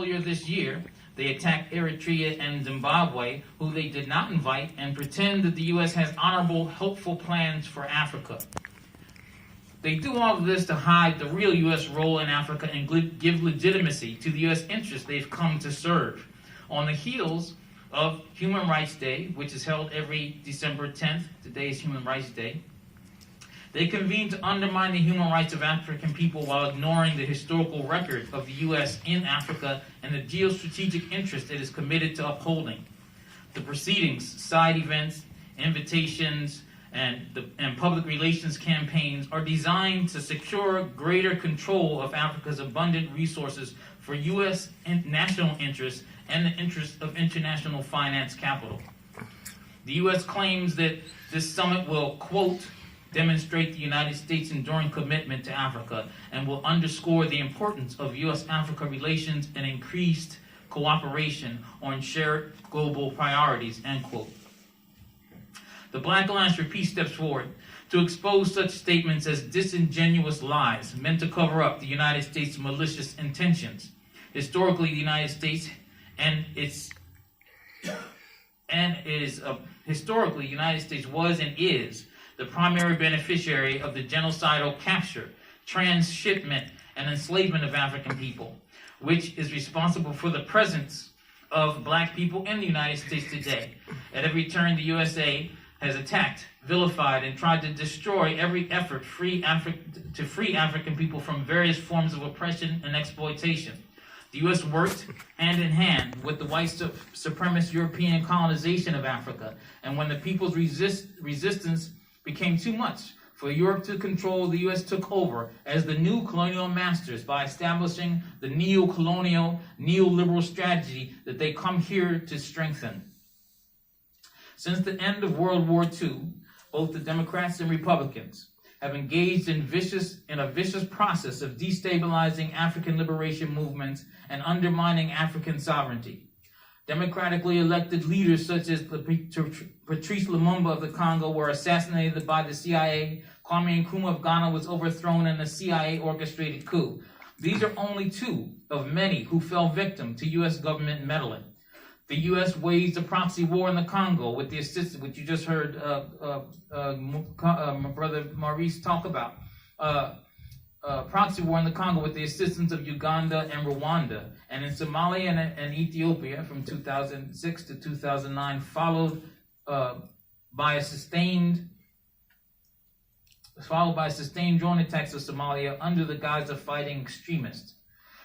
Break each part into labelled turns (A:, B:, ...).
A: earlier this year, they attacked Eritrea and Zimbabwe, who they did not invite, and pretend that the U.S. has honorable, helpful plans for Africa. They do all of this to hide the real U.S. role in Africa and give legitimacy to the U.S. interests they've come to serve. On the heels of Human Rights Day, which is held every December 10th, today is Human Rights Day, they convene to undermine the human rights of African people while ignoring the historical record of the U.S. in Africa and the geostrategic interest it is committed to upholding. The proceedings, side events, invitations, and public relations campaigns are designed to secure greater control of Africa's abundant resources for U.S. national interests and the interests of international finance capital. The U.S. claims that this summit will, quote, demonstrate the United States' enduring commitment to Africa and will underscore the importance of U.S.-Africa relations and increased cooperation on shared global priorities, end quote. The Black Alliance for Peace steps forward to expose such statements as disingenuous lies meant to cover up the United States' malicious intentions. Historically, the United States historically, the United States was and is the primary beneficiary of the genocidal capture, transshipment, and enslavement of African people, which is responsible for the presence of black people in the United States today. At every turn, the USA has attacked, vilified, and tried to destroy every effort to free African people from various forms of oppression and exploitation. The U.S. worked hand in hand with the white supremacist European colonization of Africa, and when the people's resistance became too much for Europe to control, the U.S. took over as the new colonial masters by establishing the neo-colonial, neoliberal strategy that they come here to strengthen. Since the end of World War II, both the Democrats and Republicans have engaged in a vicious process of destabilizing African liberation movements and undermining African sovereignty. Democratically elected leaders such as Patrice Lumumba of the Congo were assassinated by the CIA. Kwame Nkrumah of Ghana was overthrown in a CIA-orchestrated coup. These are only two of many who fell victim to U.S. government meddling. The U.S. waged a proxy war in the Congo with the assistance, which you just heard my brother Maurice talk about. Proxy war in the Congo with the assistance of Uganda and Rwanda, and in Somalia and Ethiopia from 2006 to 2009, followed by sustained drone attacks of Somalia under the guise of fighting extremists.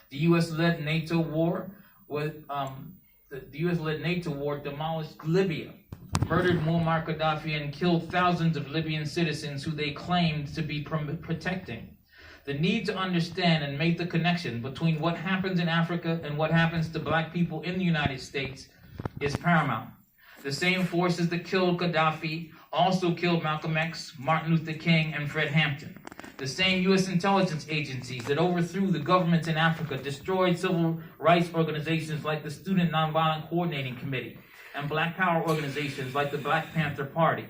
A: The U.S.-led NATO war demolished Libya, murdered Muammar Gaddafi, and killed thousands of Libyan citizens who they claimed to be protecting. The need to understand and make the connection between what happens in Africa and what happens to black people in the United States is paramount. The same forces that killed Gaddafi also killed Malcolm X, Martin Luther King, and Fred Hampton. The same U.S. intelligence agencies that overthrew the governments in Africa destroyed civil rights organizations like the Student Nonviolent Coordinating Committee and black power organizations like the Black Panther Party.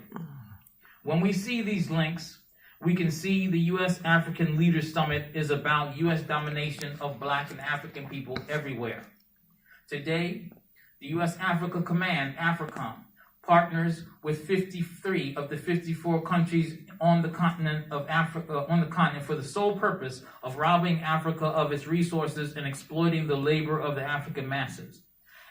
A: When we see these links, we can see the U.S. African Leaders Summit is about U.S. domination of black and African people everywhere. Today, the U.S. Africa Command, AFRICOM, partners with 53 of the 54 countries on the continent of Africa, for the sole purpose of robbing Africa of its resources and exploiting the labor of the African masses.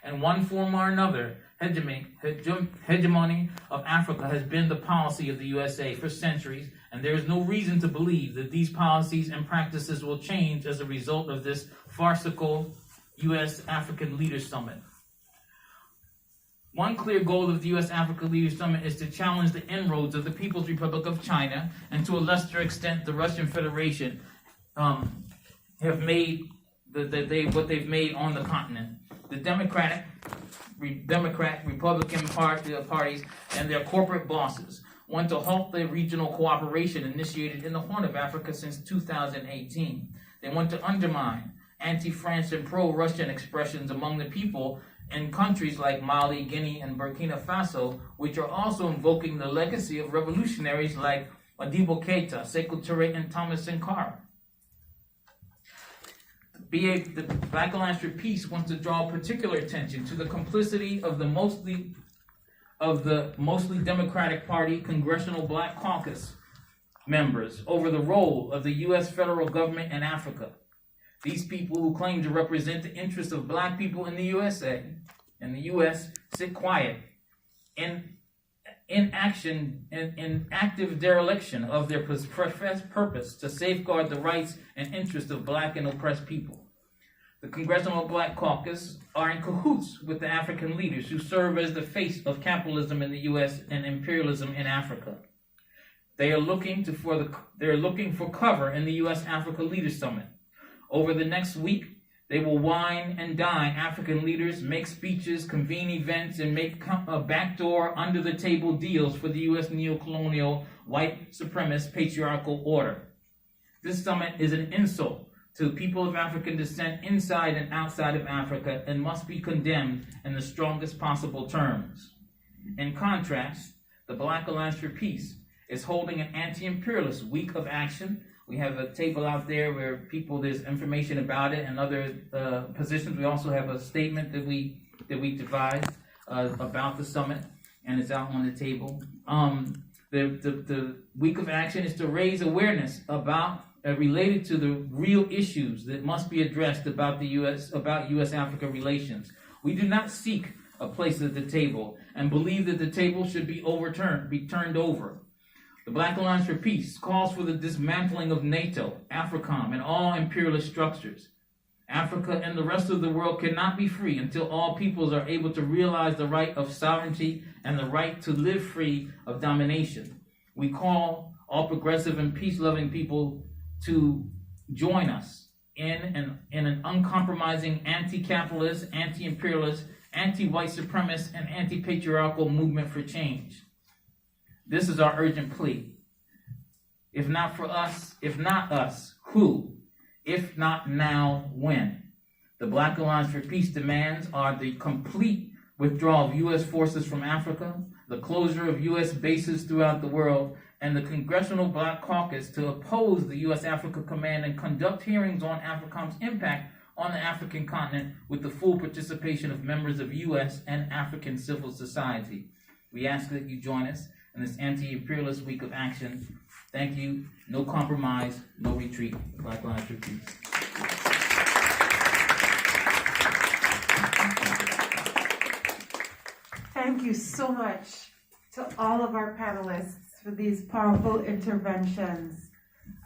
A: In one form or another, hegemony of Africa has been the policy of the USA for centuries, and there is no reason to believe that these policies and practices will change as a result of this farcical U.S. African Leaders Summit. One clear goal of the U.S. Africa Leaders Summit is to challenge the inroads of the People's Republic of China, and to a lesser extent the Russian Federation have made what they've made on the continent. The Democrat, Republican parties and their corporate bosses want to halt the regional cooperation initiated in the Horn of Africa since 2018. They want to undermine anti-France and pro-Russian expressions among the people in countries like Mali, Guinea, and Burkina Faso, which are also invoking the legacy of revolutionaries like Modibo Keita, Sekou Touré, and Thomas Sankara. the Black Alliance for Peace wants to draw particular attention to the complicity of the mostly Democratic Party Congressional Black Caucus members over the role of the U.S. federal government in Africa. These people who claim to represent the interests of black people in the USA and the U.S. sit quiet in active dereliction of their professed purpose to safeguard the rights and interests of black and oppressed people. The Congressional Black Caucus are in cahoots with the African leaders who serve as the face of capitalism in the U.S. and imperialism in Africa. They are looking for cover in the U.S. Africa Leaders Summit. Over the next week, they will wine and dine African leaders, make speeches, convene events, and make backdoor, under-the-table deals for the U.S. neo-colonial, white supremacist, patriarchal order. This summit is an insult to people of African descent inside and outside of Africa and must be condemned in the strongest possible terms. In contrast, the Black Alliance for Peace is holding an anti-imperialist week of action. We have a table out there where there's information about it and other positions. We also have a statement that we devised about the summit, and it's out on the table. The week of action is to raise awareness about related to the real issues that must be addressed about U.S.-Africa relations. We do not seek a place at the table and believe that the table should be turned over. The Black Alliance for Peace calls for the dismantling of NATO, AFRICOM, and all imperialist structures. Africa and the rest of the world cannot be free until all peoples are able to realize the right of sovereignty and the right to live free of domination. We call all progressive and peace-loving people to join us in an uncompromising anti-capitalist, anti-imperialist, anti-white supremacist, and anti-patriarchal movement for change. This is our urgent plea. If not us, who? If not now, when? The Black Alliance for Peace demands are the complete withdrawal of U.S. forces from Africa, the closure of U.S. bases throughout the world, and the Congressional Black Caucus to oppose the U.S. Africa Command and conduct hearings on AFRICOM's impact on the African continent with the full participation of members of U.S. and African civil society. We ask that you join us in this anti-imperialist week of action. Thank you. No compromise, no retreat. Black Alliance for Peace.
B: Thank you so much to all of our panelists for these powerful interventions.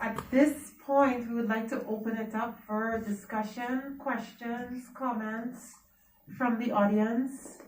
B: At this point, we would like to open it up for discussion, questions, comments from the audience.